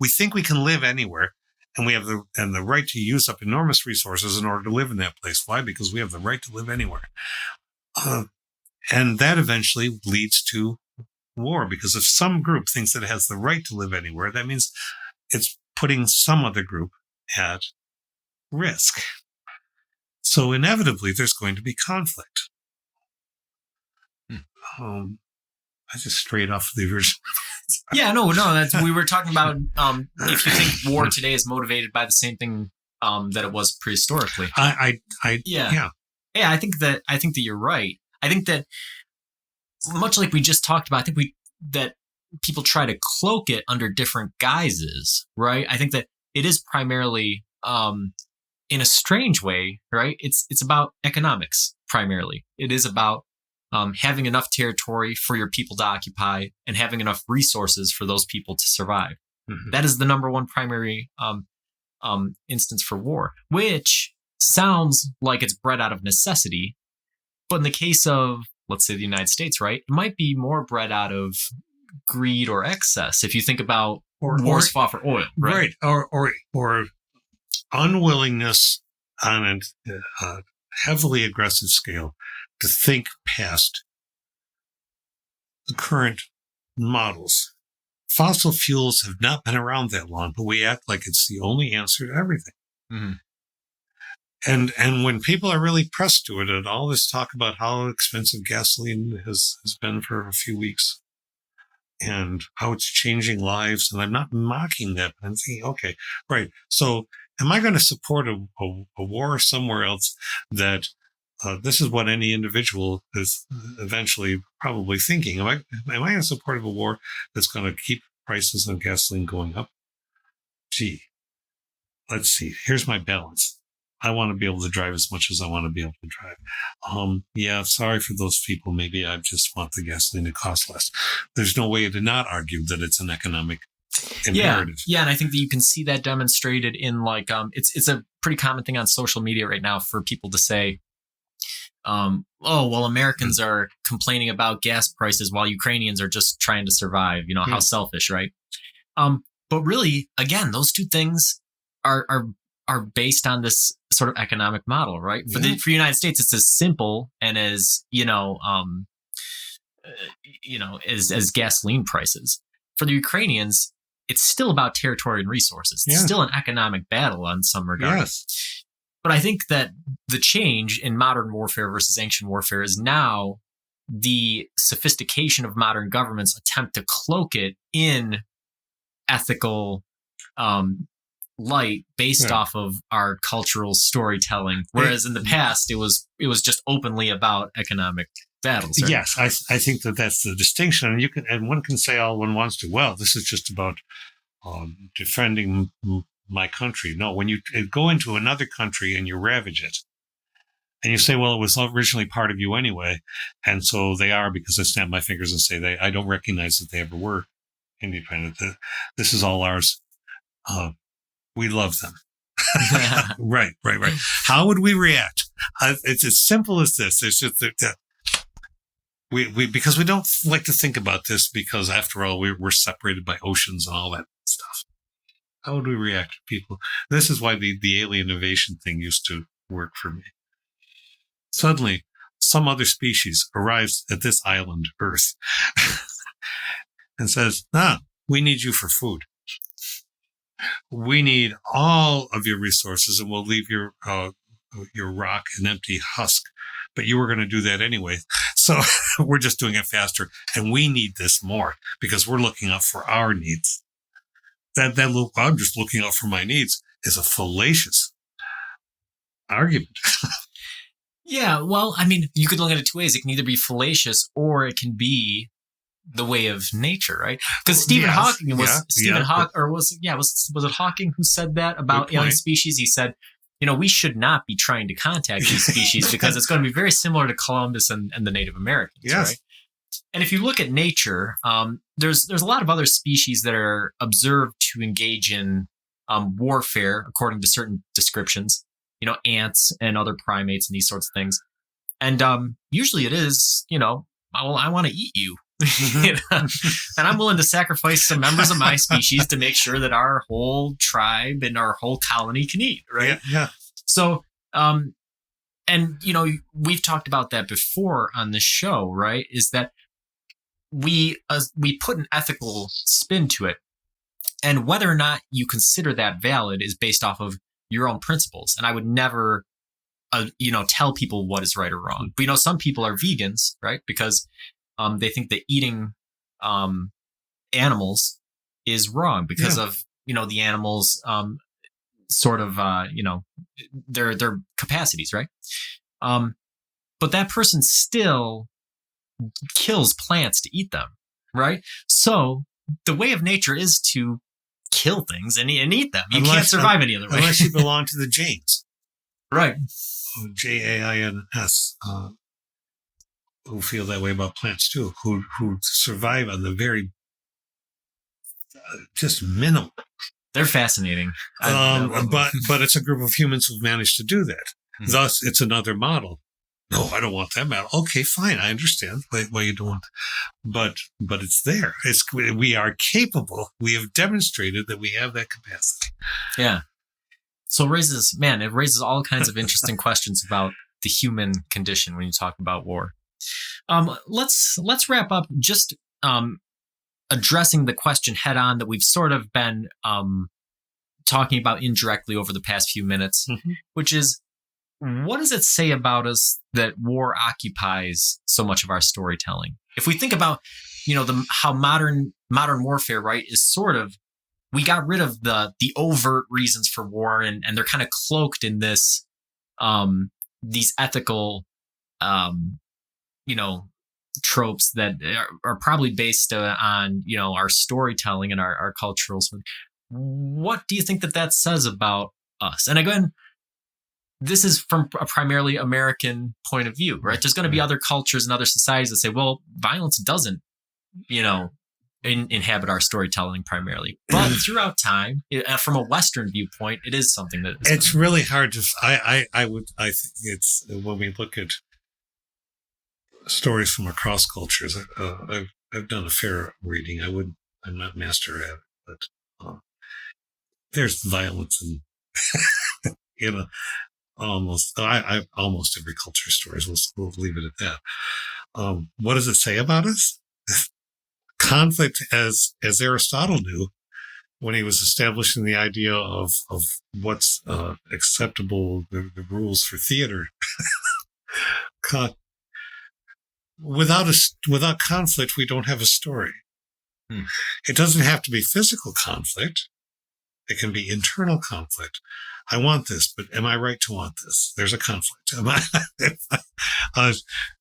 think we can live anywhere, and we have the right to use up enormous resources in order to live in that place. Why? Because we have the right to live anywhere. And that eventually leads to war, because if some group thinks that it has the right to live anywhere, that means it's putting some other group at risk. So inevitably, there's going to be conflict. I just strayed off the original. Yeah, no. We were talking about if you think war today is motivated by the same thing that it was prehistorically. Yeah. I think that you're right. I think that much like we just talked about, I think that people try to cloak it under different guises, right? I think that it is primarily, in a strange way, right? It's about economics primarily. It is about having enough territory for your people to occupy and having enough resources for those people to survive. Mm-hmm. That is the number one primary instance for war, which sounds like it's bred out of necessity. But in the case of, let's say, the United States, right, it might be more bred out of greed or excess. If you think about wars fought for oil, right? Or unwillingness on a heavily aggressive scale to think past the current models. Fossil fuels have not been around that long, but we act like it's the only answer to everything. Mm-hmm. And when people are really pressed to it, and all this talk about how expensive gasoline has been for a few weeks and how it's changing lives, and I'm not mocking that, but I'm thinking, okay, right. So am I going to support a war somewhere else that this is what any individual is eventually probably thinking? Am I in support of a war that's going to keep prices of gasoline going up? Gee, let's see. Here's my balance. I want to be able to drive as much as I want to be able to drive. Yeah, sorry for those people. Maybe I just want the gasoline to cost less. There's no way to not argue that it's an economic imperative. Yeah, and I think that you can see that demonstrated in like it's a pretty common thing on social media right now for people to say, oh well, Americans are complaining about gas prices while Ukrainians are just trying to survive. How selfish, right? But really, again, those two things are based on this sort of economic model, right? For the United States, it's as simple and as as gasoline prices. For the Ukrainians, it's still about territory and resources. It's still an economic battle on some regard. Yes. But I think that the change in modern warfare versus ancient warfare is now the sophistication of modern governments attempt to cloak it in ethical light based off of our cultural storytelling. Whereas in the past, it was just openly about economic battles. Right? Yes, I think that's the distinction. And one can say all one wants to, well, this is just about defending my country. No, when you go into another country and you ravage it, and you say, well, it was originally part of you anyway, and so they are, because I snap my fingers and say I don't recognize that they ever were independent. This is all ours. We love them. Right. How would we react? It's as simple as this. It's just that we because we don't like to think about this, because after all, we're separated by oceans and all that stuff. How would we react to people? This is why the alien invasion thing used to work for me. Suddenly, some other species arrives at this island, Earth, and says, we need you for food. We need all of your resources, and we'll leave your rock an empty husk. But you were going to do that anyway. So we're just doing it faster. And we need this more because we're looking out for our needs. That little, I'm just looking out for my needs, is a fallacious argument. Yeah, well, I mean, you could look at it two ways. It can either be fallacious or it can be the way of nature, right? Because Stephen Hawking was it Hawking who said that about alien species? He said, we should not be trying to contact these species because it's going to be very similar to Columbus and the Native Americans, right? And if you look at nature, there's a lot of other species that are observed to engage in warfare according to certain descriptions. Ants and other primates and these sorts of things. And usually it is, I want to eat you. And I'm willing to sacrifice some members of my species to make sure that our whole tribe and our whole colony can eat, right? Yeah. So, we've talked about that before on the show, right? Is that we put an ethical spin to it, and whether or not you consider that valid is based off of your own principles. And I would never, tell people what is right or wrong. But, some people are vegans, right? Because they think that eating animals is wrong because of, the animals their capacities, right? But that person still kills plants to eat them, right? So the way of nature is to kill things and eat them. You can't survive any other way. Unless you belong to the Jains. Right. Jains, who feel that way about plants too, who survive on the very just minimal. They're fascinating. But it's a group of humans who've managed to do that. Mm-hmm. Thus, it's another model. No, I don't want that model. Okay, fine. I understand why you don't want that. But it's there. We are capable. We have demonstrated that we have that capacity. Yeah. So it raises all kinds of interesting questions about the human condition when you talk about war. Let's wrap up just addressing the question head on that we've sort of been talking about indirectly over the past few minutes, which is, what does it say about us that war occupies so much of our storytelling? If we think about, how modern warfare, right, is sort of, we got rid of the overt reasons for war, and they're kind of cloaked in this, these ethical, tropes that are probably based on, our storytelling and our cultural. What do you think that says about us? And again, this is from a primarily American point of view, right? There's going to be other cultures and other societies that say, well, violence doesn't, inhabit our storytelling primarily. But throughout time, from a Western viewpoint, it is something that is it's really hard to. I think it's when we look at stories from across cultures. I've done a fair reading. I'm not master at it, but there's violence in almost every culture stories. We'll leave it at that. What does it say about us? Conflict, as Aristotle knew when he was establishing the idea of what's acceptable, the rules for theater. Without conflict, we don't have a story. It doesn't have to be physical conflict. It can be internal conflict. I want this, but am I right to want this? There's a conflict.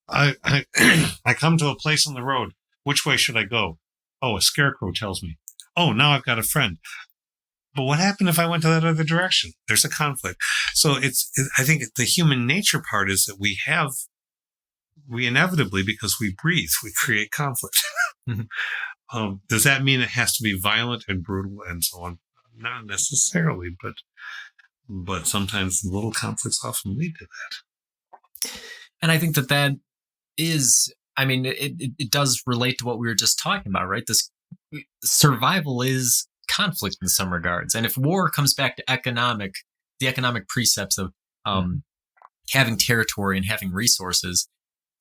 I come to a place on the road. Which way should I go? Oh, a scarecrow tells me. Oh, now I've got a friend. But what happened if I went to that other direction? There's a conflict. So I think the human nature part is that we inevitably, because we breathe, we create conflict. Does that mean it has to be violent and brutal and so on? Not necessarily, but sometimes little conflicts often lead to that. And I think that is, it does relate to what we were just talking about, right? This survival is conflict in some regards. And if war comes back to the economic precepts of having territory and having resources,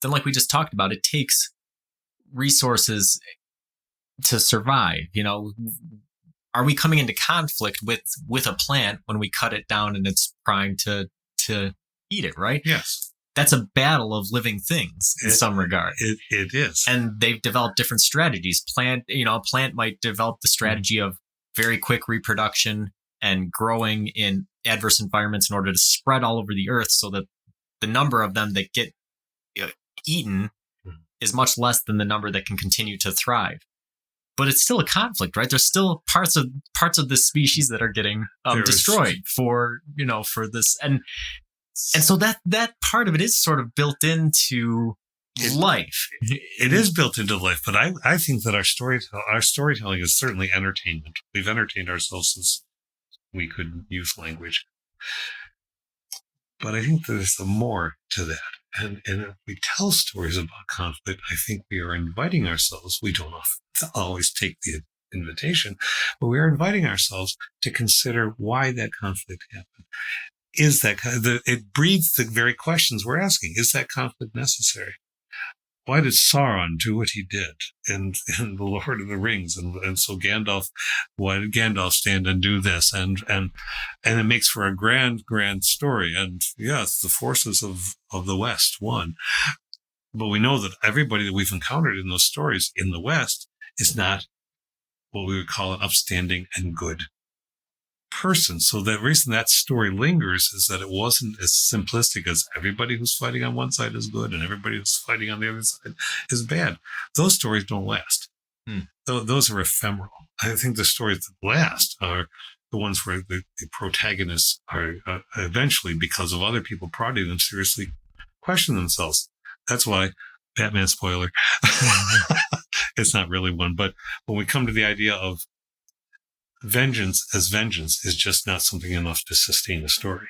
then like we just talked about, it takes resources to survive. Are we coming into conflict with a plant when we cut it down and it's primed to eat it, right? Yes. That's a battle of living things in some regard. It is. And they've developed different strategies. A plant might develop the strategy of very quick reproduction and growing in adverse environments in order to spread all over the earth so that the number of them that get eaten is much less than the number that can continue to thrive. But it's still a conflict, right? There's still parts of this species that are getting destroyed for this. And so that part of it is sort of built into life. It is built into life, but I think that our storytelling is certainly entertainment. We've entertained ourselves since we could use language. But I think there's more to that. And if we tell stories about conflict, I think we are inviting ourselves. We don't always take the invitation, but we are inviting ourselves to consider why that conflict happened. It breeds the very questions we're asking. Is that conflict necessary? Why did Sauron do what he did in The Lord of the Rings? And so why did Gandalf stand and do this? And it makes for a grand story. And yes, the forces of the West won. But we know that everybody that we've encountered in those stories in the West is not what we would call an upstanding and good person. So the reason that story lingers is that it wasn't as simplistic as everybody who's fighting on one side is good and everybody who's fighting on the other side is bad. Those stories don't last. Those are ephemeral. I think the stories that last are the ones where the protagonists are eventually, because of other people prodding them, seriously question themselves. That's why, Batman spoiler, it's not really one, but when we come to the idea of vengeance is just not something enough to sustain a story.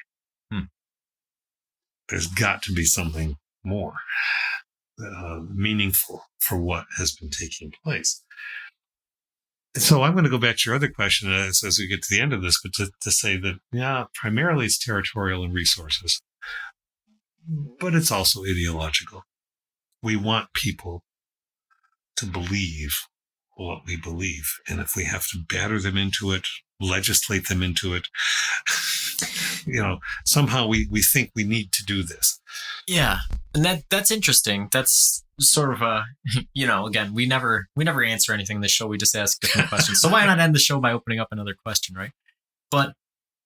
There's got to be something more meaningful for what has been taking place. So I'm going to go back to your other question as we get to the end of this, but to say that, primarily it's territorial and resources, but it's also ideological. We want people to believe what we believe. And if we have to batter them into it, legislate them into it, somehow we think we need to do this. Yeah. And that's interesting. That's sort of again, we never answer anything in the show. We just ask different questions. So why not end the show by opening up another question, right? But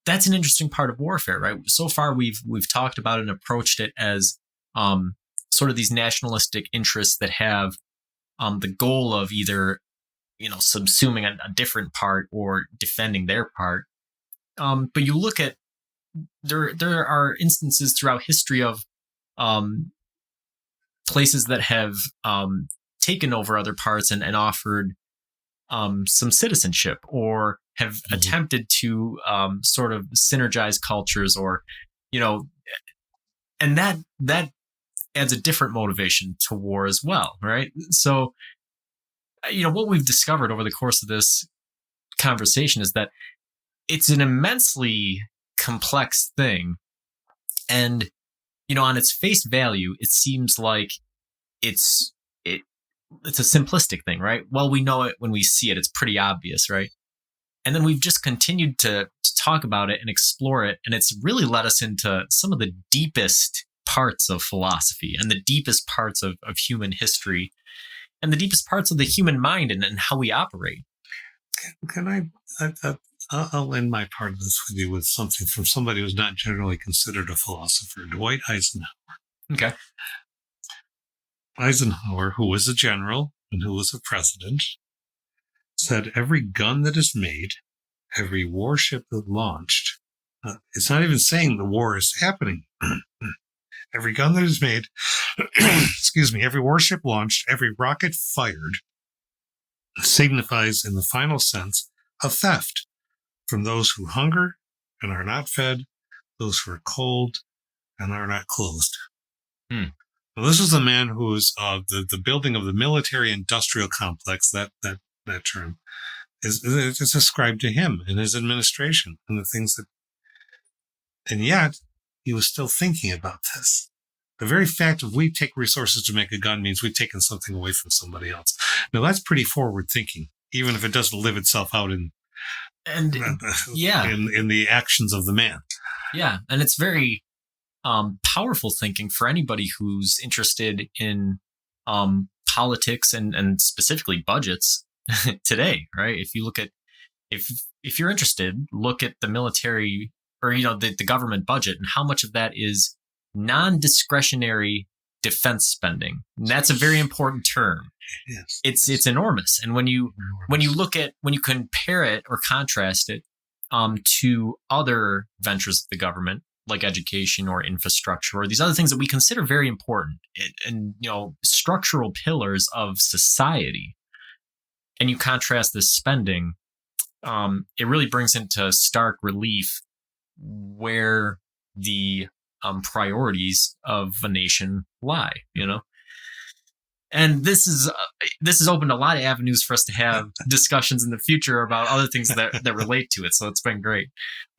that's an interesting part of warfare, right? So far we've talked about it and approached it as sort of these nationalistic interests that have the goal of either subsuming a different part or defending their part. But you look at there are instances throughout history of places that have taken over other parts and offered some citizenship, or have attempted to sort of synergize cultures, or, and that adds a different motivation to war as well, right? So, what we've discovered over the course of this conversation is that it's an immensely complex thing. And, on its face value, it seems like it's a simplistic thing, right? Well, we know it when we see it. It's pretty obvious, right? And then we've just continued to talk about it and explore it. And it's really led us into some of the deepest parts of philosophy and the deepest parts of human history and the deepest parts of the human mind and how we operate. I'll end my part of this with you with something from somebody who's not generally considered a philosopher, Dwight Eisenhower. Okay. Eisenhower, who was a general and who was a president, said every gun that is made, every warship that launched, it's not even saying the war is happening. Every gun that is made, every warship launched, every rocket fired, signifies in the final sense a theft from those who hunger and are not fed, those who are cold and are not clothed. Well, this was the man who was the building of the military-industrial complex. That term is ascribed to him and his administration and the things that, and yet he was still thinking about this. The very fact of we take resources to make a gun means we've taken something away from somebody else. Now that's pretty forward thinking, even if it doesn't live itself out in the actions of the man. Yeah, and it's very powerful thinking for anybody who's interested in politics and specifically budgets today, right? If you look at if you're interested, look at the military or the government budget and how much of that is non-discretionary defense spending. And that's a very important term. Yes. It's enormous. And when you compare it or contrast it to other ventures of the government, like education or infrastructure or these other things that we consider very important and structural pillars of society, and you contrast this spending, it really brings into stark relief where the priorities of a nation lie, And this has opened a lot of avenues for us to have discussions in the future about other things that relate to it. So it's been great.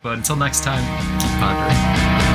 But until next time, keep pondering.